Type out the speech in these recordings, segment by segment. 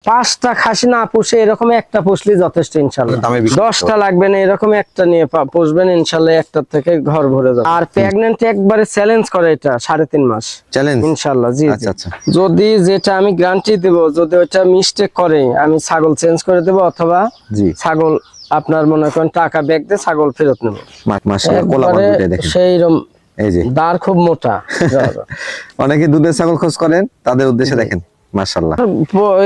5টা খাসি না পুষে এরকম একটা পুষলে যথেষ্ট ইনশাআল্লাহ। 10টা লাগবে না, এরকম একটা নিয়ে পুষবেন ইনশাআল্লাহ, একটা থেকে ঘর ভরে যাবে। আর প্রেগন্যান্ট একবারে চ্যালেঞ্জ করে এটা 3.5 মাস চ্যালেঞ্জ ইনশাআল্লাহ। জি আচ্ছা আচ্ছা। যদি যেটা আমি গ্যারান্টি দেব, যদি ওটা মিস্টেক করে আমি ছাগল চেঞ্জ করে দেব, অথবা ছাগল আপনার মনে করেন টাকা ব্যাক দিয়ে ছাগল ফেরত নেব। মাশাআল্লাহ কোলাবান দুইটা দেখেন সেইরকম, এই যে দাঁড় খুব মোটা। অনেকে দুধের ছাগল খোঁজ করেন, তাদের উদ্দেশ্যে দেখেন মাশাআল্লাহ।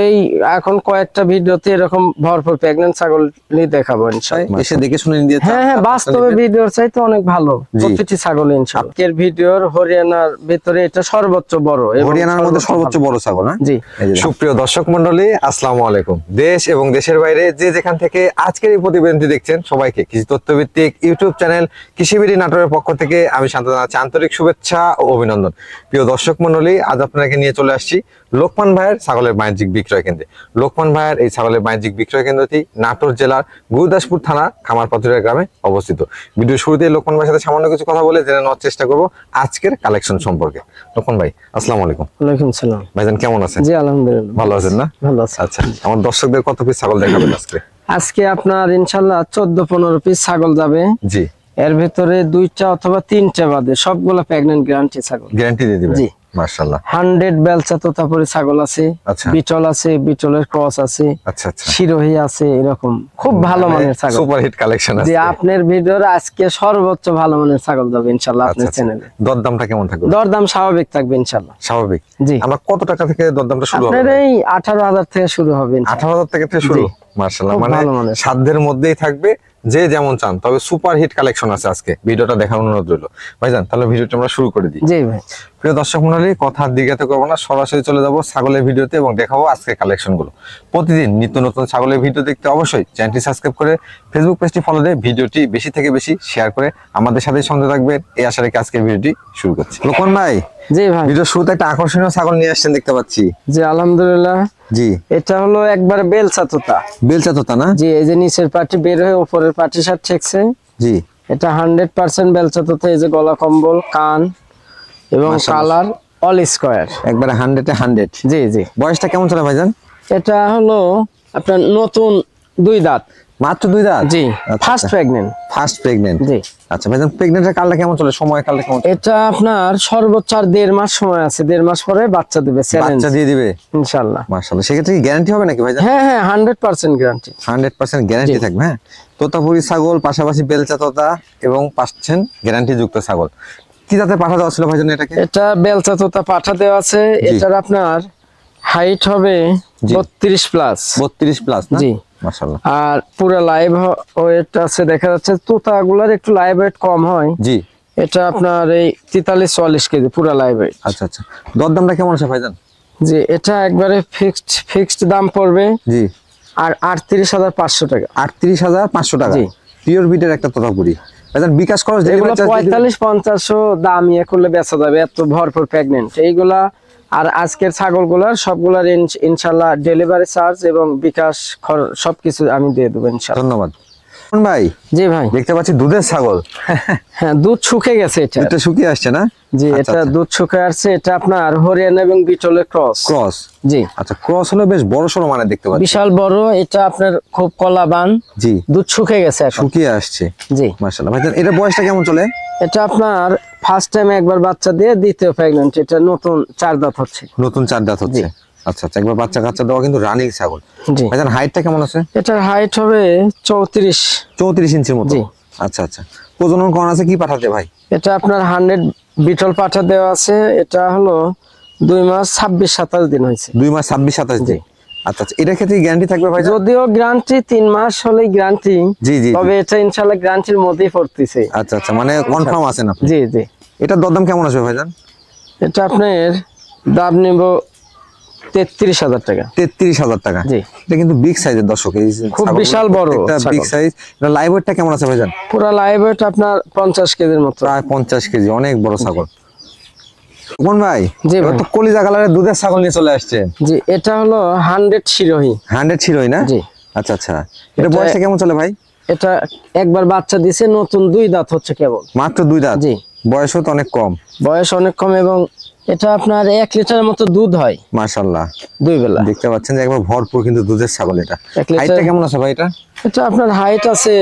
এই এখন কয়েকটা ভিডিওতে এরকম ভরপুর প্রেগন্যান্ট ছাগল নিয়ে দেখাবো ইনশাআল্লাহ। এসে দেখে শুনে নিয়ে দিয়েছে। হ্যাঁ হ্যাঁ, বাস্তবে ভিডিওর চাইতে অনেক ভালো প্রতিটি ছাগল ইনশাআল্লাহ। আজকের ভিডিওর হরিয়ানার ভিতরে এটা সর্বোচ্চ বড়, হরিয়ানার মধ্যে সর্বোচ্চ বড় ছাগল। হ্যাঁ জি। সুপ্রিয় দর্শক মণ্ডলী, আসসালামু আলাইকুম। দেশ এবং দেশের বাইরে যে যেখান থেকে আজকের এই প্রতিবেদনটি দেখছেন, সবাইকে কৃষি তথ্যভিত্তিক ইউটিউব চ্যানেল কৃষিবিডি নাটোরের পক্ষ থেকে আমি শান্ত জানাচ্ছি আন্তরিক শুভেচ্ছা ও অভিনন্দন। প্রিয় দর্শক মণ্ডলী, আজ আপনাকে নিয়ে চলে আসছি লোকমান ভাইয়ের ছাগলের বাণিজ্যিক বিক্রয় কেন্দ্রে। লোকমান ভাইয়ের এই ছাগলের বাণিজ্যিক বিক্রয় কেন্দ্রটি নাটোর জেলার গুরুদাসপুর থানা খামারপাথুরিয়া গ্রামে অবস্থিত। ভিডিও শুরুতে লোকমান ভাইয়ের সাথে সামান্য কিছু কথা বলে জেনে নেওয়ার চেষ্টা করব আজকের কালেকশন সম্পর্কে। লোকমান ভাই আসসালামু আলাইকুম। ওয়ালাইকুম সালাম। ভাইজান কেমন আছেন? জি আলহামদুলিল্লাহ ভালো আছেন না? ভালো আছি। আচ্ছা, আমার দর্শকদের কত পিস ছাগল দেখাবেন আজকে? আজকে আপনার ইনশাআল্লাহ 14-15 পিস ছাগল যাবে। জি। এর ভিতরে 2টা অথবা 3টা বাদে সবগুলো প্রেগন্যান্ট গ্যারান্টি ছাগল। গ্যারান্টি দিয়ে দিবেন? জি মাশাআল্লাহ। 100 বেলচা তোতাপুরি ছাগল আছে, বিটল আছে, বিটলের ক্রস আছে, আচ্ছা আচ্ছা, শিরোহী আছে, এরকম খুব ভালো মানের ছাগল। সুপার হিট কালেকশন আছে। জি, আপনার ভিডিওর আজকে সর্বোচ্চ ভালো মানের ছাগল যাবে ইনশাআল্লাহ আপনার চ্যানেলে। দরদামটা কেমন থাকবে? দরদাম স্বাভাবিক থাকবে ইনশাআল্লাহ। স্বাভাবিক? জি। আমরা কত টাকা থেকে দরদামটা শুরু হবে? আপনার এই 18,000 থেকে শুরু হবে। 18,000 থেকে শুরু? মাশাআল্লাহ, মানে সাধ্যের মধ্যেই থাকবে, যে যেমন চান। তবে সুপার হিট কালেকশন আছে আজকে, ভিডিওটা দেখার অনুরোধ রইল। ভাইজান তাহলে ভিডিওটা আমরা শুরু করে দিই। জি ভাই। প্রিয় দর্শক মণ্ডলী, কথা দীর্ঘায়িত করবো না, সরাসরি চলে যাবো ছাগলের ভিডিওতে এবং দেখাবো আজকের কালেকশন গুলো। প্রতিদিন নিত্য নতুন ছাগলের ভিডিও দেখতে অবশ্যই চ্যানেলটি সাবস্ক্রাইব করে ফেসবুক পেজটি ফলো দিয়ে ভিডিওটি বেশি থেকে বেশি শেয়ার করে আমাদের সাথে সঙ্গে থাকবেন, এই আশা রেখে আজকের ভিডিওটি শুরু করছি। লোকমান ভাই, জি ভাই, ভিডিও শুরুতে একটা আকর্ষণীয় ছাগল নিয়ে আসছেন দেখতে পাচ্ছি। জি আলহামদুলিল্লাহ। জি, এটা হলো একবারে বেলচা তোতা। বেলচা তোতা না? জি, এই যে নিচের পাটি বের হয়ে উপরের পাটির সাথে ঠেকছে। জি, এটা 100% বেলচা তোতা। এই যে গলা কম্বল, কান এবং কালার অল স্কয়ার, একবারে 100-এ 100। জি জি। বয়সটা কেমন চলে ভাইজান? এটা হলো আপনার নতুন 2 দাঁত। মাত্র 2 দাঁত? জি, ফার্স্ট প্রেগন্যান্ট। First pregnant? জি। আচ্ছা ভাইজান, প্রেগন্যান্টের কালটা কেমন চলে, সময় কালটা কেমন? এটা আপনার সর্বোচ্চ আর 1.5 মাস সময় আছে। 1.5 মাস পরে বাচ্চা দিবে। বাচ্চা দিয়ে দিবে ইনশাআল্লাহ। মাশাআল্লাহ। সেক্ষেত্রে কি গ্যারান্টি হবে নাকি ভাইজান? হ্যাঁ হ্যাঁ, 100% গ্যারান্টি। 100% গ্যারান্টি থাকবে। হ্যাঁ, তোতাপুরি ছাগল পাশাপাশি বেলচা তোতা এবং পাচ্ছেন গ্যারান্টি যুক্ত ছাগল। কি জাতের পাঠা দেওয়া ছিল ভাইজান এটাকে? এটা বেলচা তোতা পাঠা দেওয়া আছে। এটার আপনার হাইট হবে 32 প্লাস। 32 প্লাস না? জি মাশাআল্লাহ। আর পুরো লাইভ ওয়েট আছে, দেখা যাচ্ছে তোতাগুলোর একটু লাইভ ওয়েট কম হয়। জি। এটা আপনার এই 43-44 কেজি পুরো লাইভ ওয়েট। আচ্ছা আচ্ছা। দরদামটা কেমন আছে ভাইজান? জি, এটা একবারে ফিক্সড দাম পড়বে। জি। আর 38,500 টাকা। 38,500 টাকা? জি। পিওর বিটের একটা তোতাপুরি। ভাইজান বিকাশ খরচ এগুলো 45-50 দাম ইয়ে করলে বেচা যাবে, এত ভরপুর প্রেগন্যান্ট এইগুলা। আর আজকের ছাগলগুলার সবগুলার ইনশাআল্লাহ ডেলিভারি চার্জ এবং বিকাশ সবকিছু আমি দিয়ে দেবো ইনশাআল্লাহ। ধন্যবাদ ভাই। জি ভাই, দেখতে পাচ্ছি দুধের ছাগল। হ্যাঁ, দুধ শুকিয়ে গেছে। এটা শুকিয়ে আসছে না? জি, এটা দুধ শুকিয়ে আসছে। এটা আপনার হরিয়ানা এবং বিটলের ক্রস। জি। আচ্ছা, ক্রস হলো বেশ বড় সড়ো মানে দেখতে পাচ্ছি, বিশাল বড়। এটা আপনার খুব কলাবান। জি। দুধ শুকিয়ে গেছে, শুকিয়ে আসছে। জি মাশাআল্লাহ। ভাইজান এটা বয়সটা কেমন চলে? এটা আপনার ফার্স্ট টাইম একবার বাচ্চা দিয়ে দ্বিতীয় প্রেগন্যান্ট। এটা নতুন 4 দাঁত হচ্ছে। নতুন 4 দাঁত হচ্ছে? আচ্ছা আচ্ছা। একবার বাচ্চা কাচ্চা দেওয়া কিন্তু রানিং ছাগল। জি। ভাইজান হাইটটা কেমন আছে? এটার হাইট হবে 34 ইঞ্চির মতো? জি। আচ্ছা আচ্ছা। প্রজনন করানো আছে কি পাঠাতে ভাই? এটা আপনার 100 বিটল পাঠা দেওয়া আছে। এটা হলো 2 মাস 26-27 দিন হয়েছে। 2 মাস 26-27 দিন। আচ্ছা আচ্ছা। এটার ক্ষেত্রে গ্যারান্টি থাকবে ভাই? যদিও গ্যারান্টি 3 মাস হলেই গ্যারান্টি। জি জি। তবে এটা ইনশাআল্লাহ গ্যারান্টির মধ্যেই পড়তেছে। আচ্ছা আচ্ছা, মানে কনফার্ম আছেন আপনি? জি জি। এটার দরদাম কেমন আসবে ভাইজান? এটা আপনার দাম নেব 33,000 টাকা। 33,000 টাকা? জি। এটা কিন্তু বিগ সাইজের দর্শক, এই খুব বিশাল বড় একটা বিগ সাইজ। এটা লাইভ ওয়েটটা কেমন আছে ভাইজান? পুরো লাইভ ওয়েট আপনার 50 কেজির মতো। প্রায় 50 কেজি, অনেক বড় ছাগল। কোন ভাই? জি ভাই, তো কলিজা কালারের দুধের ছাগল নিয়ে চলে আসছেন। জি, এটা হলো 100 শিরোহী। 100 শিরোহী না? জি। আচ্ছা আচ্ছা। এটা বয়সটা কেমন চলে ভাই? এটা একবার বাচ্চা দিছে, নতুন 2 দাঁত হচ্ছে কেবল। মাত্র 2 দাঁত? জি। বয়সও তো অনেক কম। বয়স অনেক কম এবং এটা আপনার 1 লিটারের মতো দুধ হয় মাশাআল্লাহ, 2 বেলা। দেখতে পাচ্ছেন যে একবার ভরপুর কিন্তু দুধের ছাগল। এটা 1 লিটার। হাইটটা কেমন আছে ভাই? এটা আপনার হাইট আছে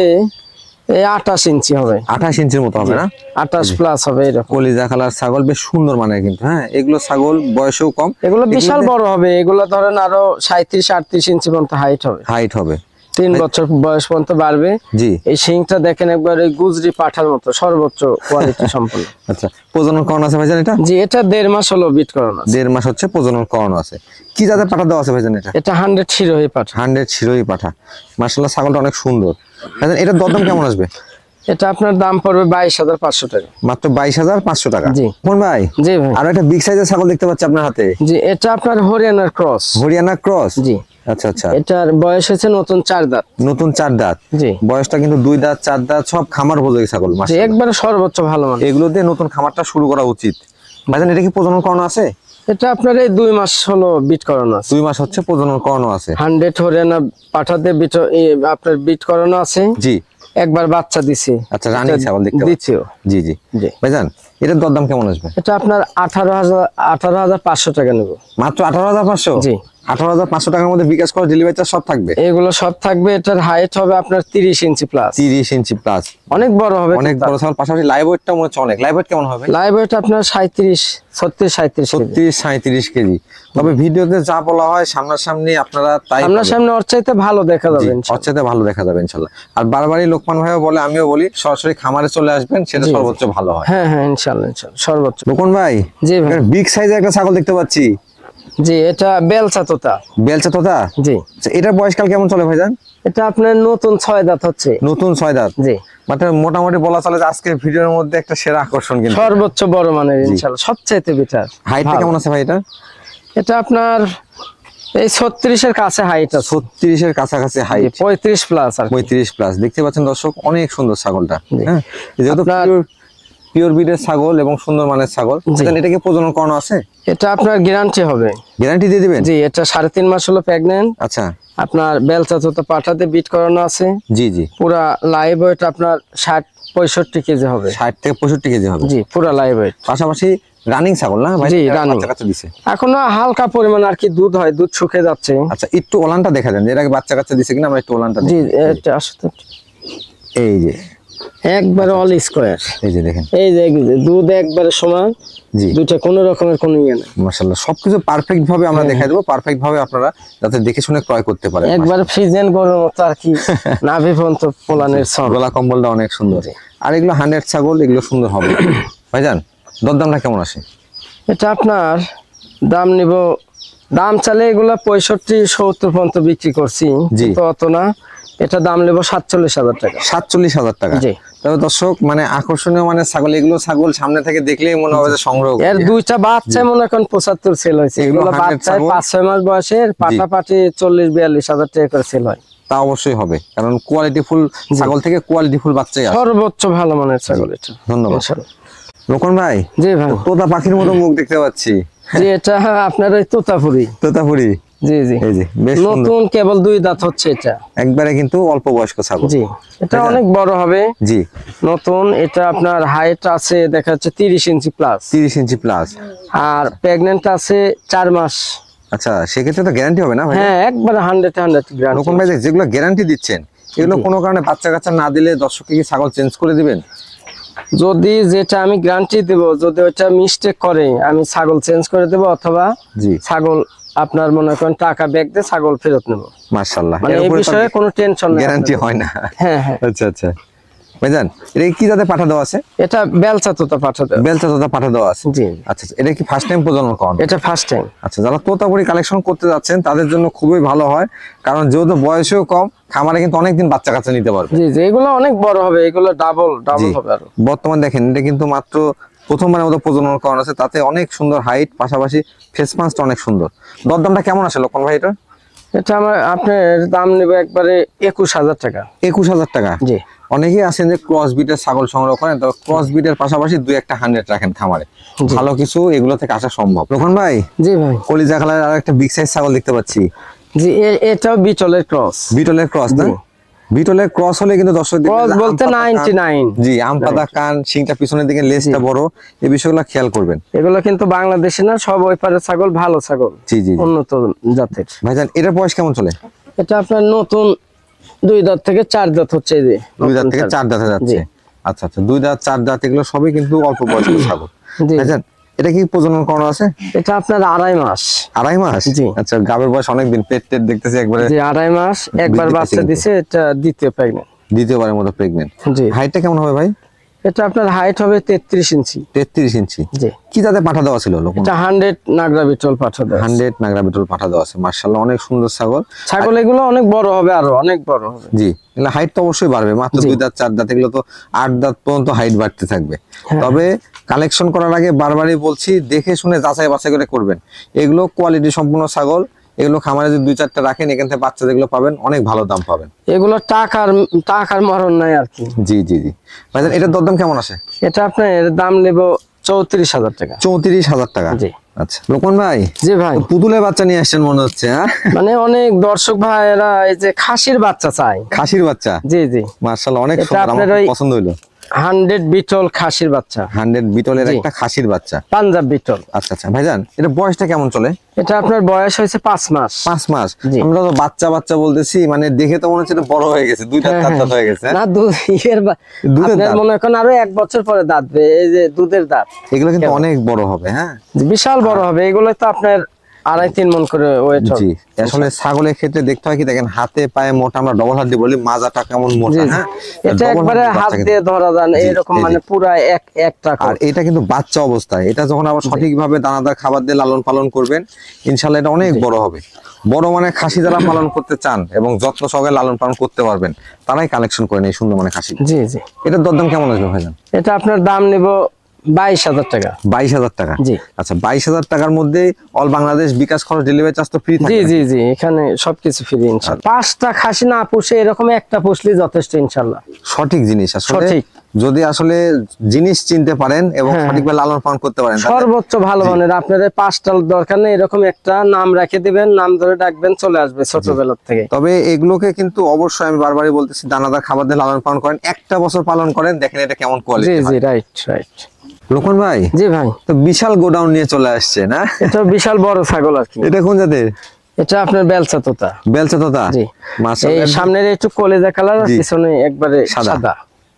28 ইঞ্চি হবে, 28 ইঞ্চির মতো হবে না? 28 প্লাস হবে এরকম। কলিজা কালার ছাগল, বেশ সুন্দর মানে কিন্তু। হ্যাঁ, এগুলো ছাগল বয়সেও কম, এগুলো বিশাল বড় হবে। এগুলো ধরেন আরো 37-38 ইঞ্চি পর্যন্ত হাইট হবে। 3 বছর বয়স পর্যন্ত বাড়বে। জি, এই শিংটা দেখেন একবার ওই গুজরি পাঠার মতো, সর্বোচ্চ কোয়ালিটি সম্পন্ন। আচ্ছা, প্রজনন করানো আছে ভাইজান এটা? জি, এটা 1.5 মাস হলো বিট করানো আছে। 1.5 মাস হচ্ছে প্রজনন করানো আছে। কি জাতের পাঠা দেওয়া আছে ভাইজান এটা? এটা 100 শিরোহী পাঠা। 100 শিরোহী পাঠা। মাশাআল্লাহ, ছাগলটা অনেক সুন্দর। ভাইজান এটার দরদাম কেমন আসবে? এটা আপনার দাম পড়বে 22,500 টাকা। মাত্র 22,500 টাকা। জি। কোন ভাই? জি ভাই। আর একটা বিগ সাইজের ছাগল দেখতে পাচ্ছি আপনার হাতে। জি, এটা আপনার হরিয়ানার ক্রস। হরিয়ানা ক্রস? জি। আচ্ছা আচ্ছা। এটার বয়স হচ্ছে নতুন 4 দাঁত। নতুন 4 দাঁত? জি। বয়সটা কিন্তু 2 দাঁত 4 দাঁত সব খামার উপযোগী ছাগল। জি, মাশাআল্লাহ, একবারে সর্বোচ্চ ভালো মানে। এগুলো দিয়ে নতুন খামারটা শুরু করা উচিত। ভাইজান এটা কি প্রজনন করানো আছে? এটা আপনার এই 2 মাস হলো বিট করানো আছে। 2 মাস হচ্ছে প্রজনন করানো আছে। 100 হরিয়ানা পাঠাতে বিট আপনার বিট করানো আছে। জি। একবার বাচ্চা দিছে। আচ্ছা, রানিং ছাগল দেখতে পাচ্ছি। দিছিও। জি জি জি। ভাইজান এটার দরদাম কেমন আসবে? এটা আপনার 18,500 টাকা নেব। মাত্র 18,500? জি। 18,500 টাকার মধ্যে বিকাশ করা ডেলিভারি চার্জ সব থাকবে? এগুলো সব থাকবে। এটার হাইট হবে আপনার 30 ইঞ্চি প্লাস। 30 ইঞ্চি প্লাস, অনেক বড় হবে। অনেক বড় ছাগল। পাশাপাশি লাইভ ওয়েটটা মনে হচ্ছে অনেক। লাইভ ওয়েট কেমন হবে? লাইভ ওয়েট আপনার 37 কেজি। তবে ভিডিওতে যা বলা হয় সামনাসামনি আপনারা তাই সামনাসামনি ওর চাইতে ভালো দেখা যাবে ওর চাইতে ভালো দেখা যাবে ইনশাআল্লাহ। আর বারবারই লোকমান ভাইও বলে, আমিও বলি, সরাসরি খামারে চলে আসবেন, সেটা সর্বোচ্চ ভালো হয়। হ্যাঁ হ্যাঁ, ইনশাআল্লাহ সর্বোচ্চ। লোকমান ভাই, জি ভাই। বিগ সাইজের একটা ছাগল দেখতে পাচ্ছি। জি, এটা বেলচা তোতা। বেলচা তোতা? জি। এটার বয়সকাল কেমন চলে ভাইজান? এটা আপনার নতুন 6 দাঁত হচ্ছে। নতুন 6 দাঁত? জি। মানে মোটামুটি বলা চলে যে আজকের ভিডিওর মধ্যে একটা সেরা আকর্ষণ কিন্তু। সর্বোচ্চ বড় মানের ইনশাআল্লাহ, সবচাইতে বেটার। হাইটটা কেমন আছে ভাই এটা? এটা আপনার এই 36 এর কাছে হাইট আছে। 36 এর কাছাকাছি হাইট। 35 প্লাস আর 35 প্লাস। দেখতে পাচ্ছেন দর্শক, অনেক সুন্দর ছাগলটা। হ্যাঁ, যেহেতু আপনার- পিওর ব্রিডের ছাগল এবং সুন্দর মানের ছাগল। এটাকে প্রজনন করানো আছে? এটা আপনার গ্যারান্টি হবে। গ্যারান্টি দিয়ে দিবেন? জি, এটা 3.5 মাস হলো প্রেগন্যান্ট। আচ্ছা। আপনার বেলচা তোতা পাঠাতে বিট করানো আছে। জি জি। পুরা লাইভ ওয়েট আপনার 60-65 কেজি হবে। 60 থেকে 65 কেজি হবে? জি, পুরা লাইভ ওয়েট। পাশাপাশি রানিং ছাগল না ভাই? জি, রানিং। বাচ্চা কাচ্চা দিছে? এখনো হালকা পরিমাণ আর কি দুধ হয়, দুধ শুকিয়ে যাচ্ছে। আচ্ছা, একটু ওলানটা দেখা দেন, এর আগে বাচ্চা কাচ্চা দিছে কিনা আমরা একটু ওলানটা জি, দেখি। এটা আসলে এই যে একবারে অল স্কয়ার। এই যে দেখেন, এই যে দুধ একবারে সমান। জি। দুটো কোনো রকমের কোনো ইয়ে নেই। মাশাআল্লাহ, সবকিছু পারফেক্ট ভাবে আমরা দেখাই দেবো, পারফেক্ট ভাবে আপনারা যাতে দেখে শুনে ক্রয় করতে পারেন। একবারে ফ্রিজেন গরুর মতো আর কি। নাভি পর্যন্ত পোলানের সব। গলা কম্বলটা অনেক সুন্দর। আর এগুলো 100 ছাগল, এগুলো সুন্দর হবে। ভাইজান দরদামটা কেমন আসে? এটা আপনার দাম নিব, দাম চালে এগুলা 65-70 পর্যন্ত বিক্রি করছি, তো অত না। এটা দাম নেব 47,000 টাকা। 47,000 টাকা? জি। তবে দর্শক, মানে আকর্ষণীয় মানে ছাগল, এগুলো ছাগল সামনে থেকে দেখলেই মনে হবে যে সংগ্রহ। এর দুইটা বাচ্চা মনে করেন 75 সেল হয়েছে। এগুলো বাচ্চায় 5-6 মাস বয়সের, পাটাপাটি 40-42,000 টাকা করে সেল হয়। তা অবশ্যই হবে, কারণ কোয়ালিটি ফুল ছাগল থেকে কোয়ালিটি ফুল বাচ্চাই আসে। সর্বোচ্চ ভালো মানের ছাগল এটা। ধন্যবাদ লোকন ভাই। জি ভাই। তোতা পাখির মতো মুখ দেখতে পাচ্ছি। জি, এটা আপনার ওই তোতাপুরি। তোতাপুরি? জি জি। এই যে বেশ নতুন, কেবল 2 দাঁত হচ্ছে এটা। একবারে কিন্তু অল্প বয়স্ক ছাগল। জি, এটা অনেক বড় হবে। জি। নতুন, এটা আপনার হাইট আছে দেখা যাচ্ছে 30 ইঞ্চি প্লাস। 30 inch plus. আর প্রেগন্যান্ট আছে 4 মাস। আচ্ছা, সেক্ষেত্রে তো গ্যারান্টি হবে না ভাই? হ্যাঁ, একবারে 100 গ্যারান্টি। লোকন ভাই, যেগুলো গ্যারান্টি দিচ্ছেন, এগুলো কোনো কারণে বাচ্চা কাচ্চা না দিলে দর্শককে কি ছাগল চেঞ্জ করে দিবেন? যদি যেটা আমি গ্যারান্টি দেব, যদি ওটা মিস্টেক করে, আমি ছাগল চেঞ্জ করে দেব, অথবা ছাগল আপনার মনে করেন টাকা ব্যাক দিয়ে ছাগল ফেরত নেব। মাশাআল্লাহ, মানে এই বিষয়ে কোনো টেনশন নেই, গ্যারান্টি হয় না। হ্যাঁ হ্যাঁ। আচ্ছা আচ্ছা ভাইজান, এটা কি জাতে পাঠা দেওয়া আছে? এটা বেলচা তোতা পাঠা দেওয়া। বেলচা তোতা পাঠা দেওয়া আছে? জি। আচ্ছা, এটা কি ফার্স্ট টাইম প্রজনন করানো? এটা ফার্স্ট টাইম। আচ্ছা, যারা তোতাপুরি কালেকশন করতে যাচ্ছেন তাদের জন্য খুবই ভালো হয়, কারণ যেহেতু বয়সও কম, খামারে কিন্তু অনেকদিন বাচ্চা কাচ্চা নিতে পারবে। জি জি, এগুলো অনেক বড় হবে, এগুলো ডাবল হবে আরো। বর্তমান দেখেন, এটা কিন্তু মাত্র প্রথমবারের মতো প্রজনন করানো আছে, তাতে অনেক সুন্দর হাইট, পাশাপাশি ফেস পাঁচটা অনেক সুন্দর। দরদামটা কেমন আসে লোকন ভাই এটা? এটা আমার আপনার দাম নেবে একবারে 21,000 টাকা। 21,000 টাকা? জি। অনেকেই আছেন যে ক্রস বিটের ছাগল সংগ্রহ করেন, তো ক্রস বিটের পাশাপাশি 2-1টা 100 রাখেন খামারে, ভালো কিছু এগুলো থেকে আসা সম্ভব। লোকন ভাই। জি ভাই। কলিজা কালারের আরেকটা বিগ সাইজ ছাগল দেখতে পাচ্ছি। জি, এটাও বিটলের ক্রস। বিটলের ক্রস না? বিটলের ক্রস হলে কিন্তু দর্শক ক্রস বলতে 99। জি, আম পাতা কান, শিংটা পিছনের দিকে, লেজটা বড়, এই বিষয়গুলো খেয়াল করবেন। এগুলো কিন্তু বাংলাদেশে না, সব ওই পারের ছাগল, ভালো ছাগল, জি জি, উন্নত জাতের। ভাইজান এটার বয়স কেমন চলে? এটা আপনার নতুন 2 দাঁত থেকে 4 দাঁত হচ্ছে, এই যে 2 দাঁত থেকে 4 দাঁতে যাচ্ছে। আচ্ছা আচ্ছা, 2 দাঁত 4 দাঁত এগুলো সবই কিন্তু অল্প বয়স্ক ছাগল। ভাইজান এটা কি প্রজনন করানো আছে? এটা আপনার 2.5 মাস। 2.5 মাস? জি। আচ্ছা, গাবের বয়স অনেক দিন, পেট টেট দেখতেছি একবারে। জি, 2.5 মাস, একবার বাচ্চা দিছে, এটা দ্বিতীয় প্রেগন্যান্ট, দ্বিতীয়বারের মতো প্রেগন্যান্ট। জি। হাইটটা কেমন হবে ভাই? এটা আপনার হাইট হবে 33 ইঞ্চি। 33 ইঞ্চি। জি। কি জাতে পাঠা দেওয়া ছিল? এটা 100 নাগরা বিটল পাঠা দেওয়া। 100 নাগরা বিটল পাঠা দেওয়া আছে। মাশাআল্লাহ, অনেক সুন্দর ছাগল। ছাগল এগুলো অনেক বড় হবে, আরো অনেক বড় হবে। জি, এগুলো হাইট তো অবশ্যই বাড়বে, মাত্র 2 দাঁত 4 দাঁত, এগুলো তো 8 দাঁত পর্যন্ত হাইট বাড়তে থাকবে। তবে কালেকশন করার আগে বারবারই বলছি, দেখে শুনে যাচাই বাছাই করে করবেন। এগুলো কোয়ালিটি সম্পূর্ণ ছাগল, এগুলো খামারে যদি 2-4টা রাখেন, এখান থেকে বাচ্চা যেগুলো পাবেন অনেক ভালো দাম পাবেন। এগুলো টাকার মরণ নাই আর কি। জি জি জি। ভাইজান এটার দরদাম কেমন আছে? এটা আপনার দাম নেব 34,000 টাকা। 34,000 টাকা? জি। আচ্ছা, লোকমান ভাই। জি ভাই। পুতুলের বাচ্চা নিয়ে আসছেন মনে হচ্ছে, হ্যাঁ? মানে অনেক দর্শক ভাইরা এই যে খাসির বাচ্চা চায়। খাসির বাচ্চা? জি জি। মাশাআল্লাহ, অনেক সুন্দর, আমার পছন্দ হইলো। 100 বিটল খাসির বাচ্চা। 100 বিটলের একটা খাসির বাচ্চা, পাঞ্জাব বিটল। আচ্ছা আচ্ছা। ভাইজান এটা বয়সটা কেমন চলে? এটা আপনার বয়স হয়েছে 5 মাস। 5 মাস? আমরা তো বাচ্চা বাচ্চা বলতেছি, মানে দেখে তো মনে হচ্ছে এটা বড় হয়ে গেছে, 2 দাঁত 4 দাঁত হয়ে গেছে। না, আপনার মনে করেন আরো 1 বছর পরে দাঁতবে, এই যে দুধের দাঁত। এগুলো কিন্তু অনেক বড় হবে, হ্যাঁ, বিশাল বড় হবে। এগুলো তো আপনার 2.5-3 মণ করে ওয়েট হবে। জি। আসলে ছাগলের ক্ষেত্রে দেখতে হয় কি, দেখেন হাতে পায়ে মোটা, আমরা ডবল হাত দিয়ে বলি, মাজাটা কেমন মোটা, হ্যাঁ, এটা একবারে হাত দিয়ে ধরা যায় এরকম, মানে পুরা একটা। আর এটা কিন্তু বাচ্চা অবস্থায়, এটা যখন আবার সঠিকভাবে দানাদার খাবার দিয়ে লালন পালন করবেন, ইনশাআল্লাহ এটা অনেক বড় হবে। বড় মানে খাসি যারা পালন করতে চান এবং যত্ন সহকারে লালন পালন করতে পারবেন, তারাই কালেকশন করেন এই সুন্দর মানে খাসি। জি জি। এটার দরদাম কেমন আসবে ভাইজান? এটা আপনার দাম নেব 22,000 টাকা। 22,000 টাকা? জি। আচ্ছা, 22,000 টাকার মধ্যে অল বাংলাদেশ বিকাশ খরচ, ডেলিভারি চার্জ তো ফ্রি থাকে? জি জি জি, এখানে সবকিছু ফ্রি ইনশাআল্লাহ। 5টা খাসি না পুষে এরকম একটা পুষলেই যথেষ্ট ইনশাআল্লাহ। সঠিক জিনিস আসলে, সঠিক যদি আসলে জিনিস চিনতে পারেন এবং সঠিকভাবে লালন পালন করতে পারেন, সর্বোচ্চ ভালো মানের। আপনার 5টার দরকার নেই, এরকম একটা নাম রেখে দিবেন, নাম ধরে ডাকবেন, চলে আসবে ছোটবেলা থেকে। তবে এগুলোকে কিন্তু অবশ্যই আমি বারবারই বলতেছি, দানাদার খাবার দিয়ে লালন পালন করেন, 1টা বছর পালন করেন, দেখেন এটা কেমন কোয়ালিটি। জি জি, রাইট রাইট। লোকমান ভাই। জি ভাই। তো বিশাল গোডাউন নিয়ে চলে আসছে না? এটা বিশাল বড় ছাগল আর কি। এটা কোন জাতের? এটা আপনার বেলচা তোতা। বেলচা তোতা? জি। মাশাআল্লাহ, এই সামনের একটু কলেজা কালার, আর পিছনে একবারে সাদা।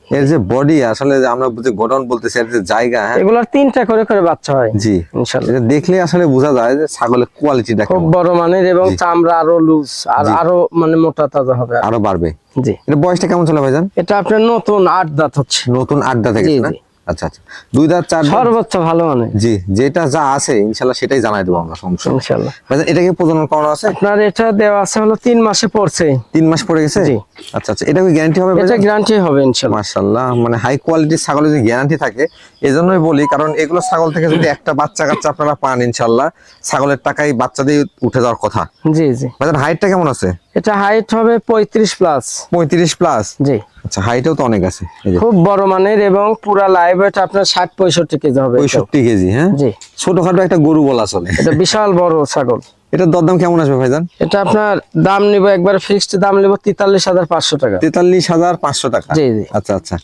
এর যে বডি, আসলে আমরা যে গোডাউন বলতেছি, এর যে জায়গা, হ্যাঁ, এগুলার 3টা করে করে বাচ্চা হয়। জি ইনশাআল্লাহ। এটা দেখলে আসলে বোঝা যায় যে ছাগলের কোয়ালিটিটা খুব বড় মানের, এবং চামড়া আরো লুজ, আর আরো মানে মোটা তাজা হবে, আরো বাড়বে। জি। এটা বয়সটা কেমন চলে ভাইজান? এটা আপনার নতুন 8 দাঁত হচ্ছে। নতুন 8 দাঁত থেকে না? আচ্ছা আচ্ছা, 2 দাঁত 4 দাঁত সর্বোচ্চ ভালো মানে। জি, যেটা যা আছে ইনশাআল্লাহ সেটাই জানাই দেবো আমরা, সমস্যা নেই ইনশাআল্লাহ। ভাইজান এটা কি প্রজনন করানো আছে? আপনার এটা দেওয়া আছে হলো 3 মাসে পড়ছে। 3 মাস পড়ে গেছে? জি। আচ্ছা আচ্ছা, এটা কি গ্যারান্টি হবে? এটা গ্যারান্টি হবে ইনশাআল্লাহ। মাশাআল্লাহ, মানে হাই কোয়ালিটির ছাগলের যদি গ্যারান্টি থাকে, এজন্যই বলি, কারণ এগুলো ছাগল থেকে যদি একটা বাচ্চা কাচ্চা আপনারা পান, ইনশাআল্লাহ ছাগলের টাকাই বাচ্চা দিয়ে উঠে যাওয়ার কথা। জি জি। ভাইজান হাইটটা কেমন আছে? এটা হাইট হবে 35 প্লাস। 35 প্লাস? জি। আচ্ছা, হাইটও তো অনেক আছে। এই যে খুব বড় মানের, এবং পুরা লাইভ ওয়েট আপনার 60-65 কেজি হবে। 65 কেজি? হ্যাঁ জি। ছোটখাটো একটা গরু বলা চলে। এটা বিশাল বড় ছাগল। এটার দরদাম কেমন আসবে ভাইজান? এটা আপনার দাম নিব, একবার ফিক্সড দাম নিব 43,500 টাকা। 43,500 টাকা? জি জি। আচ্ছা আচ্ছা,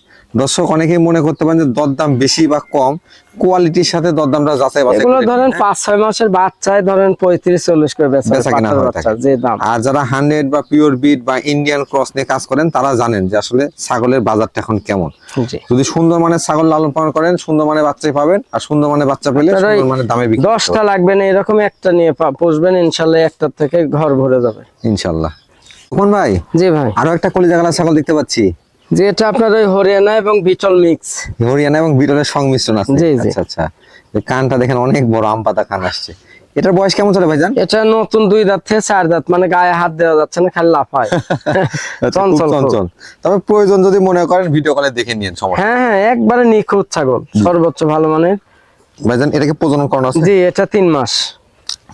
দর্শক অনেকেই মনে করতে পারেন যে দরদাম বেশি বা কম, কোয়ালিটির সাথে দরদামটা যাচাই বাছাই এগুলো করে ধরেন 5-6 মাসের বাচ্চায় ধরেন 35-40 করে বেচা কিনা হয়ে থাকে। যে দাম। আর যারা 100 বা পিওর বিট বা ইন্ডিয়ান ক্রস নিয়ে কাজ করেন, তারা জানেন যে আসলে ছাগলের বাজারটা এখন কেমন। জি। যদি সুন্দর মানের ছাগল লালন পালন করেন, সুন্দর মানের বাচ্চাই পাবেন, আর সুন্দর মানের বাচ্চা পেলে সুন্দর মানের দামে বিক্রি 10টা লাগবে না, এরকম একটা নিয়ে পুষবেন, ইনশাআল্লাহ একটার থেকে ঘর ভরে যাবে ইনশাআল্লাহ। কোন ভাই? জি ভাই। আরো একটা কলিজা কালার ছাগল দেখতে পাচ্ছি, যেটা আপনার ওই হরিয়ানা এবং বিটল মিক্স। হরিয়ানা এবং বিটলের সংমিশ্রণ আছে। জি জি। আচ্ছা আচ্ছা, কানটা দেখেন অনেক বড় আম পাতা কান আসছে। এটার বয়স কেমন চলে ভাইজান? এটা নতুন 2 দাঁত থেকে 4 দাঁত, মানে গায়ে হাত দেওয়া যাচ্ছে না, খালি লাফায়। চঞ্চল। তবে প্রয়োজন যদি মনে করেন ভিডিও কলে দেখে নিন, সমস্যা। হ্যাঁ হ্যাঁ, একবারে নিখুঁত ছাগল, সর্বোচ্চ ভালো মানের। ভাইজান এটা কি প্রজনন করানো আছে? জি, এটা 3 মাস।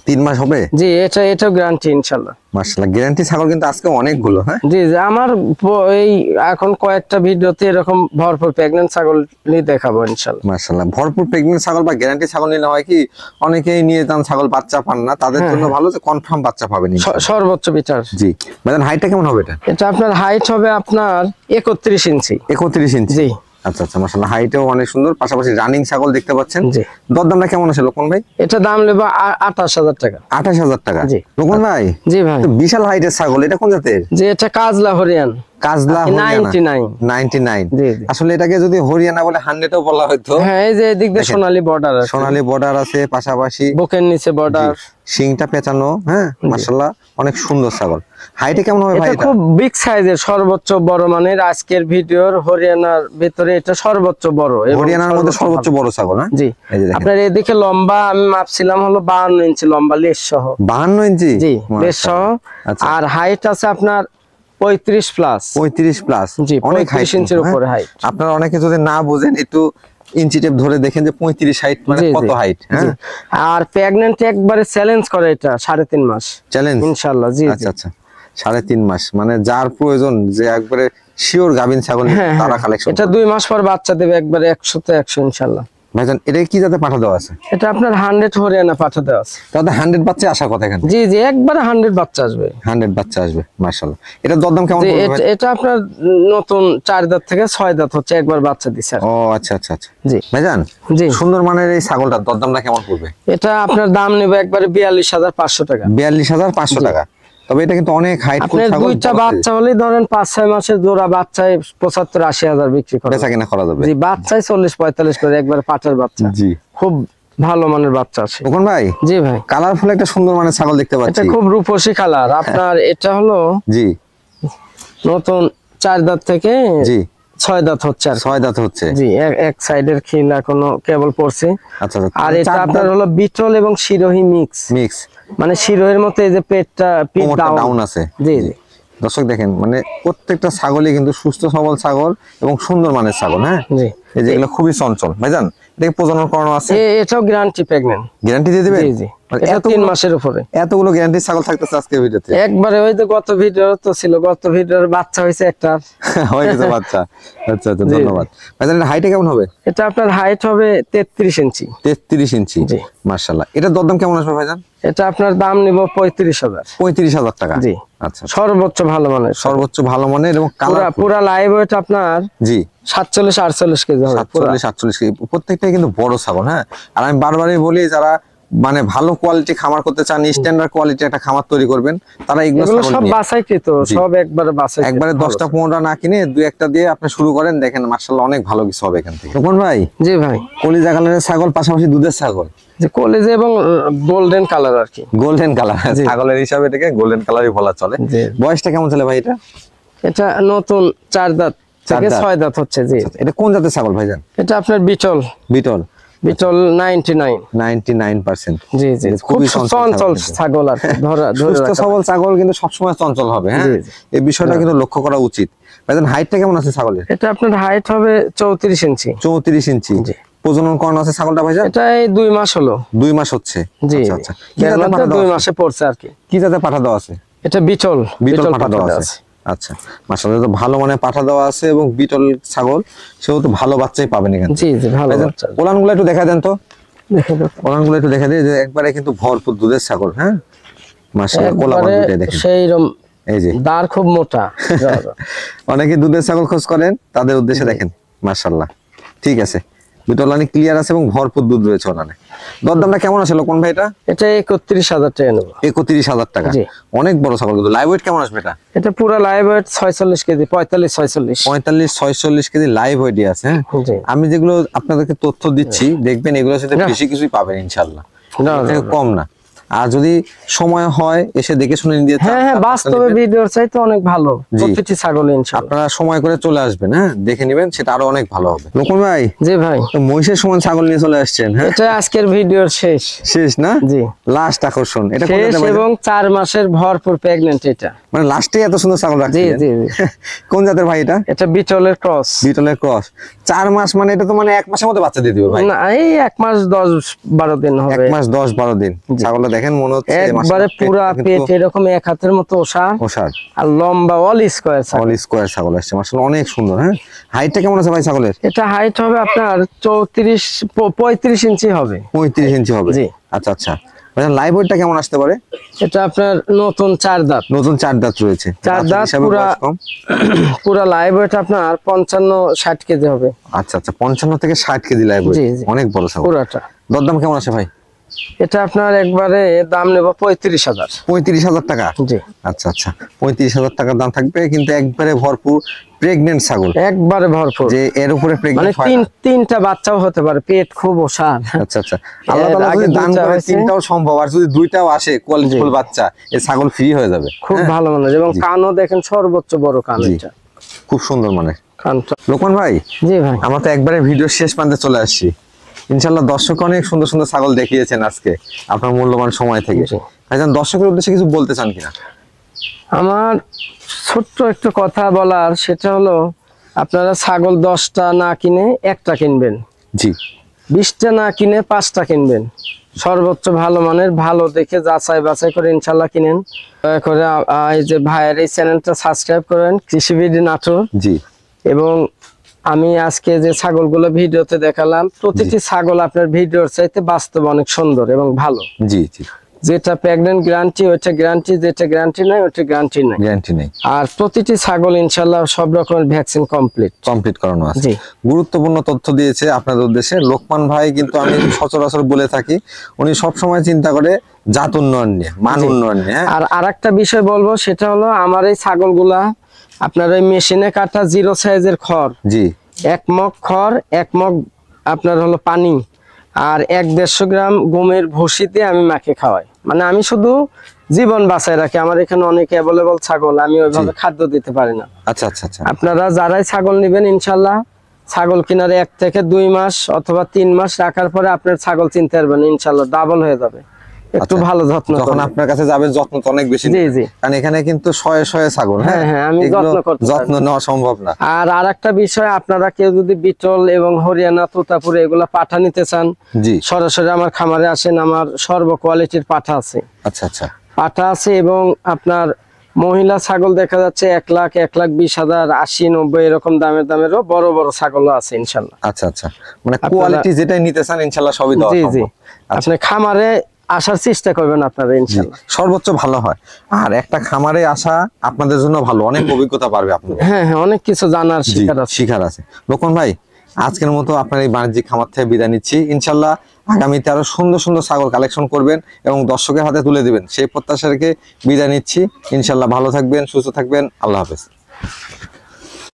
3 মাস হবে? জি, এটাও গ্যারান্টি ইনশাআল্লাহ। মাশাআল্লাহ, গ্যারান্টি ছাগল কিন্তু আজকে অনেকগুলো। হ্যাঁ জি জি, আমার এই এখন কয়েকটা ভিডিওতে এরকম ভরপুর প্রেগন্যান্ট ছাগলই দেখাবো ইনশাআল্লাহ। মাশাআল্লাহ, ভরপুর প্রেগন্যান্ট ছাগল বা গ্যারান্টি ছাগল নিলে হয় কি, অনেকেই নিয়ে যান ছাগল বাচ্চা পান না, তাদের জন্য ভালো যে কনফার্ম বাচ্চা পাবেন সর্বোচ্চ বিটার। জি ভাইজান, হাইটটা কেমন হবে এটা? এটা আপনার হাইট হবে আপনার 31 ইঞ্চি। 31 ইঞ্চি। জি আচ্ছা আচ্ছা, মাশাআল্লাহ, হাইটও অনেক সুন্দর, পাশাপাশি রানিং ছাগল দেখতে পাচ্ছেন। জি। দরদামটা কেমন আছে লোকন ভাই? এটা দাম নেব 28,000 টাকা। 28,000 টাকা? জি। লোকন ভাই, জি ভাই, তো বিশাল হাইটের ছাগল, এটা কোন জাতের? যে এটা কাজলা হরিয়ান। কাজলা হরিয়ানা 99। জি জি। আসলে এটাকে যদি হরিয়ানা বলে 100ও বলা হয়তো। হ্যাঁ, এই যে এদিক দিয়ে সোনালী বর্ডার আছে, সোনালী বর্ডার আছে, পাশাপাশি বুকের নিচে বর্ডার, শিংটা পেঁচানো। হ্যাঁ মাশাআল্লাহ, অনেক সুন্দর ছাগল। হাইটে কেমন হবে ভাই এটা? খুব বিগ সাইজের, সর্বোচ্চ বড় মানের। আজকের ভিডিওর হরিয়ানার ভিতরে এটা সর্বোচ্চ বড়, হরিয়ানার মধ্যে সর্বোচ্চ বড় ছাগল। হ্যাঁ জি। আপনার এদিকে লম্বা আমি মাপছিলাম হলো 52 ইঞ্চি লম্বা, লেস সহ। 52 ইঞ্চি? জি, লেস সহ। আর হাইট আছে আপনার 35 প্লাস। 35 প্লাস? জি, অনেক হাইট, 35 ইঞ্চির উপরে হাইট। আপনারা অনেকে যদি না বুঝেন একটু ইঞ্চি টেপ ধরে দেখেন যে 35 হাইট মানে কত হাইট। হ্যাঁ, আর প্রেগন্যান্ট একবারে চ্যালেঞ্জ করে এটা 3.5 মাস চ্যালেঞ্জ ইনশাআল্লাহ। জি আচ্ছা আচ্ছা, 3.5 মাস মানে যার প্রয়োজন যে একবারে শিওর গাবিন ছাগল তারা কালেকশন। এটা 2 মাস পর বাচ্চা দেবে একবারে 100 তে 100 ইনশাআল্লাহ। ভাইজান, এটা কি জাতে পাঠা দেওয়া আছে? এটা আপনার 100 হরিয়ানা পাঠা দেওয়া আছে। তাহলে 100 বাচ্চা আশা কথা এখানে? জি জি, একবারে 100 বাচ্চা আসবে। 100 বাচ্চা আসবে, মাশাআল্লাহ। এটা দরদাম কেমন পড়বে ভাই? এটা আপনার নতুন 4 দাঁত থেকে 6 দাঁত হচ্ছে, একবার বাচ্চা দিছে। ও আচ্ছা আচ্ছা আচ্ছা। জি ভাইজান, জি, সুন্দর মানের এই ছাগলটার দরদামটা কেমন পড়বে? এটা আপনার দাম নেবে একবারে 42,500 টাকা। 42,500 টাকা? তবে এটা কিন্তু অনেক হাইট ফুল আপনার ছাগল। দুইটা বাচ্চা হলেই ধরেন 5-6 মাসের জোড়া বাচ্চায় 75-80 হাজার বিক্রি করে বেচা কিনা করা যাবে। জি, বাচ্চায় 40-45 করে একবার পাটার বাচ্চা। জি, খুব ভালো মানের বাচ্চা আছে। তখন ভাই, জি ভাই, কালারফুল একটা সুন্দর মানের ছাগল দেখতে পাচ্ছি। এটা খুব রূপসী কালার আপনার। এটা হলো জি নতুন 4 দাঁত থেকে জি 6 দাঁত হচ্ছে আর 6 দাঁত হচ্ছে। জি, এক সাইডের খিল এখনো কেবল পড়ছে। আচ্ছা আচ্ছা। আর এটা আপনার হলো বিটল এবং শিরোহী মিক্স। মানে শিরোহের মতো এই যে পেটটা ডাউন আছে। জি জি। দর্শক দেখেন, মানে প্রত্যেকটা ছাগলই কিন্তু সুস্থ সবল ছাগল এবং সুন্দর মানের ছাগল। হ্যাঁ জি, এই যেগুলো খুবই চঞ্চল। ভাইজান, এটা প্রজনন করানো আছে? এটাও গ্যারান্টি প্রেগন্যান্ট। গ্যারান্টি দিয়ে দিবেন? জি জি, এটা 3 মাসের উপরে। এতগুলো গ্যারান্টি ছাগল থাকতেছে আজকের ভিডিওতে? একবারে ওই যে গত ভিডিও তো ছিল, গত ভিডিওর বাচ্চা হয়েছে একটা। হয়ে গেছে বাচ্চা? আচ্ছা আচ্ছা, ধন্যবাদ। ভাইজান, এটা হাইটে কেমন হবে? এটা আপনার হাইট হবে 33 ইঞ্চি। 33 ইঞ্চি? জি, মাশাআল্লাহ। এটা দরদাম কেমন আসবে ভাইজান? এটা আপনার দাম নিব 35,000। 35,000 টাকা? জি। আচ্ছা, সর্বোচ্চ ভালো মানের, সর্বোচ্চ ভালো মানের এবং পুরা লাইভ ওয়েট আপনার জি 47-48 কেজি হবে। 47-48 কেজি। প্রত্যেকটাই কিন্তু বড় ছাগল। হ্যাঁ, আর আমি বারবারই বলি, যারা মানে ভালো কোয়ালিটি খামার করতে চান, স্ট্যান্ডার্ড কোয়ালিটি একটা খামার তৈরি করবেন, তারা এগুলো সব বাছাইকৃত, সব একবারে বাছাইকৃত। একবারে 10টা-15টা না কিনে 2-1টা দিয়ে আপনি শুরু করেন, দেখেন মাশাআল্লাহ অনেক ভালো কিছু হবে এখান থেকে। তখন ভাই, জি ভাই, কলিজা কালারের ছাগল, পাশাপাশি দুধের ছাগল, যে কলেজে এবং গোল্ডেন কালার আর কি। গোল্ডেন কালার ছাগলের হিসাবে এটাকে গোল্ডেন কালারই বলা চলে। বয়সটা কেমন চলে ভাই এটা? এটা নতুন 4 দাঁত থেকে 6 দাঁত হচ্ছে। জি, এটা কোন জাতের ছাগল ভাইজান? এটা আপনার বিটল। বিটল 99%। জি জি, খুব খুবই চঞ্চল ছাগল আর ধরা সুস্থ সবল ছাগল কিন্তু সবসময় চঞ্চল হবে। হ্যাঁ, এই বিষয়টা কিন্তু লক্ষ্য করা উচিত। ভাইজান, হাইটটা কেমন আছে ছাগলের? এটা আপনার হাইট হবে 34 ইঞ্চি। 34 ইঞ্চি? জি। প্রজনন করানো আছে ছাগলটা ভাইজান? এটা এই 2 মাস হলো। 2 মাস হচ্ছে? জি, আচ্ছা। কি জাতে পাঠা 2 মাসে পড়ছে আর কি। কি জাতে পাঠা দেওয়া আছে? এটা বিটল পাঠা দেওয়া আছে। আচ্ছা, মাশাআল্লাহ, তো ভালো মানে পাঠা দেওয়া আছে এবং বিটল ছাগল, সেও তো ভালো বাচ্চাই পাবেন এখানে। জি জি, ভালো বাচ্চা। ওলানগুলো একটু দেখা দেন তো। ওলানগুলো একটু দেখা দিই, যে একবারে কিন্তু ভরপুর দুধের ছাগল। হ্যাঁ মাশাআল্লাহ, কোলাবান দুধে দেখেন সেইরকম, এই যে দাঁড় খুব মোটা। অনেকে দুধের ছাগল খোঁজ করেন, তাদের উদ্দেশ্যে দেখেন মাশাআল্লাহ। ঠিক আছে, দুটো ওলানি ক্লিয়ার আছে এবং ভরপুর দুধ রয়েছে ওলানে। দরদামটা কেমন আছে লোকন ভাই এটা? এটা 31,000 টাকা নেব। 31,000 টাকা? অনেক বড় ছাগল কিন্তু। লাইভ ওয়েট কেমন আসবে এটা? এটা পুরো live weight 46 KG, 45-46 KG live ওয়েটই আছে। আমি যেগুলো আপনাদেরকে তথ্য দিচ্ছি, দেখবেন এগুলোর সাথে বেশি কিছুই পাবেন ইনশাআল্লাহ, কম না। আর যদি সময় হয় এসে দেখে শুনে নিয়ে, হ্যাঁ বাস্তবে ভিডিওর চাইতে অনেক ভালো প্রতিটি ছাগল ইনশাআল্লাহ। আপনারা সময় করে চলে আসবেন, হ্যাঁ, দেখে নেবেন, সেটা আরো অনেক ভালো হবে। লোকন ভাই, জি ভাই, মহিষের সমান ছাগল নিয়ে চলে আসছেন। হ্যাঁ, এটা আজকের ভিডিওর শেষ না? জি, লাস্ট আকর্ষণ এটা। শেষ এবং 4 মাসের ভরপুর প্রেগন্যান্ট। এটা মানে লাস্টে এত সুন্দর ছাগল রাখছেন? জি জি। কোন জাতের ভাই এটা? এটা বিটলের ক্রস। বিটলের ক্রস। 4 মাস মানে এটা তো মানে 1 মাসের মধ্যে বাচ্চা দিয়ে দিবে ভাই? না, এই 1 মাস 10-12 দিন হবে। 1 মাস 10-12 দিন ছাগলটা দেখেন মনে হচ্ছে একবারে পুরা পেট এরকম এক হাতের মতো ওষা আর লম্বা অল স্কয়ার ছাগল আসছে মাশাআল্লাহ, অনেক সুন্দর। হ্যাঁ, হাইটটা কেমন আছে ভাই ছাগলের? এটা হাইট হবে আপনার 35 ইঞ্চি হবে। 35 ইঞ্চি হবে। জি। আচ্ছা আচ্ছা, লাইভ ওয়েটটা কেমন আসতে পারে? এটা আপনার নতুন 4 দাঁত। নতুন 4 দাঁত রয়েছে। 4 দাঁত পুরা লাইভ ওয়েট আপনার 55-60 কেজি হবে। আচ্ছা আচ্ছা, 55 থেকে 60 কেজি লাইভ ওয়েট, অনেক বড় ছাগল। পুরাটা দরদাম কেমন আছে ভাই? এটা আপনার একবারে দাম নেব 35,000। 35,000 টাকা? জি। আচ্ছা আচ্ছা, 35,000 টাকার দাম থাকবে, কিন্তু একবারে ভরপুর প্রেগন্যান্ট ছাগল। একবারে ভরপুর, যে এর উপরে প্রেগন্যান্ট মানে তিনটা বাচ্চাও হতে পারে, পেট খুব ওসার। আচ্ছা আচ্ছা, আল্লাহ তাআলা যদি দান করে তিনটাও সম্ভব, আর যদি দুইটাও আসে কোয়ালিটিফুল বাচ্চা, এই ছাগল ফ্রি হয়ে যাবে। খুব ভালো মানে, এবং কানও দেখেন সর্বোচ্চ বড় কান, এটা খুব সুন্দর মানে কানটা। লোকমান ভাই, জি ভাই, আমরা তো একবারে ভিডিও শেষ প্রান্তে চলে আসছি। ইনশাআল্লাহ দর্শক অনেক সুন্দর সুন্দর ছাগল দেখিয়েছেন আজকে আপনার মূল্যবান সময় থেকে। ভাইজান, দর্শকের উদ্দেশ্যে কিছু বলতে চান কিনা? আমার ছোট্ট একটু কথা বলার, সেটা হলো আপনারা ছাগল 10টা না কিনে একটা কিনবেন। জি। 20টা না কিনে 5টা কিনবেন। সর্বোচ্চ ভালো মানের, ভালো দেখে যাচাই বাছাই করে ইনশাল্লাহ কিনেন। দয়া করে এই যে ভাইয়ের এই চ্যানেলটা সাবস্ক্রাইব করেন, কৃষিবিডি নাটোর। জি। এবং আমি আজকে যে ছাগলগুলো ভিডিওতে দেখালাম, প্রতিটি ছাগল আপনার ভিডিওর চাইতে বাস্তব অনেক সুন্দর এবং ভালো। জি জি। যেটা প্রেগন্যান্ট গ্যারান্টি ওইটা গ্যারান্টি, যেটা গ্যারান্টি নাই ওইটা গ্যারান্টি নাই। আর প্রতিটি ছাগল ইনশাআল্লাহ সব রকমের ভ্যাকসিন কমপ্লিট করানো আছে। জি। গুরুত্বপূর্ণ তথ্য দিয়েছে আপনাদের উদ্দেশ্যে লোকমান ভাই, কিন্তু আমি সচরাচর বলে থাকি উনি সব সময় চিন্তা করে জাত উন্নয়ন নিয়ে, মান উন্নয়ন নিয়ে। আর আরেকটা বিষয় বলবো, সেটা হলো আমার এই ছাগলগুলা আপনার ওই মেশিনে কাটা 0 সাইজের খড়, জি, 1 মগ খড়, 1 মগ আপনার হলো পানি, আর 1-150 গ্রাম গমের ভুসিতে আমি মাকে খাওয়াই। মানে আমি শুধু জীবন বাঁচায় রাখি। আমার এখানে অনেক অ্যাভেলেবল ছাগল, আমি ওইভাবে খাদ্য দিতে পারি না। আচ্ছা আচ্ছা আচ্ছা। আপনারা যারাই ছাগল নেবেন ইনশাল্লাহ ছাগল কেনার 1 থেকে 2 মাস অথবা 3 মাস রাখার পরে আপনার ছাগল চিনতে পারবেন ইনশাল্লাহ ডাবল হয়ে যাবে। একটু ভালো যত্ন, যখন আপনার কাছে যাবে যত্ন তো অনেক বেশি। জি জি, কারণ এখানে কিন্তু শয়ে ছাগল। হ্যাঁ হ্যাঁ, আমি যত্ন নেওয়া সম্ভব না। আর আরেকটা বিষয়, আপনারা কেউ যদি বিটল এবং হরিয়ানা, তোতাপুর এগুলা পাঠা নিতে চান, জি, সরাসরি আমার খামারে আসেন, আমার সর্ব কোয়ালিটির পাঠা আছে। আচ্ছা আচ্ছা, পাঠা আছে। এবং আপনার মহিলা ছাগল দেখা যাচ্ছে 1 লাখ, 1,20,000, 80-90 এরকম দামেরও বড় বড় ছাগলও আছে ইনশাল্লাহ। আচ্ছা আচ্ছা, মানে কোয়ালিটি যেটাই নিতে চান ইনশাল্লাহ সবই দেওয়া সম্ভব। জি জি, আপনি খামারে আসার চেষ্টা করবেন আপনারা ইনশাআল্লাহ, সর্বোচ্চ ভালো হয়। আর একটা খামারে আসা আপনাদের জন্য ভালো, অনেক অভিজ্ঞতা পারবে আপনারা। হ্যাঁ হ্যাঁ, অনেক কিছু জানার শিখার আছে। লোকন ভাই, আজকের মতো আপনার এই বাণিজ্যিক খামার থেকে বিদায় নিচ্ছি। ইনশাআল্লাহ আগামীতে আরো সুন্দর সুন্দর ছাগল কালেকশন করবেন এবং দর্শকের হাতে তুলে দিবেন, সেই প্রত্যাশা রেখে বিদায় নিচ্ছি। ইনশাআল্লাহ ভালো থাকবেন, সুস্থ থাকবেন। আল্লাহ হাফেজ।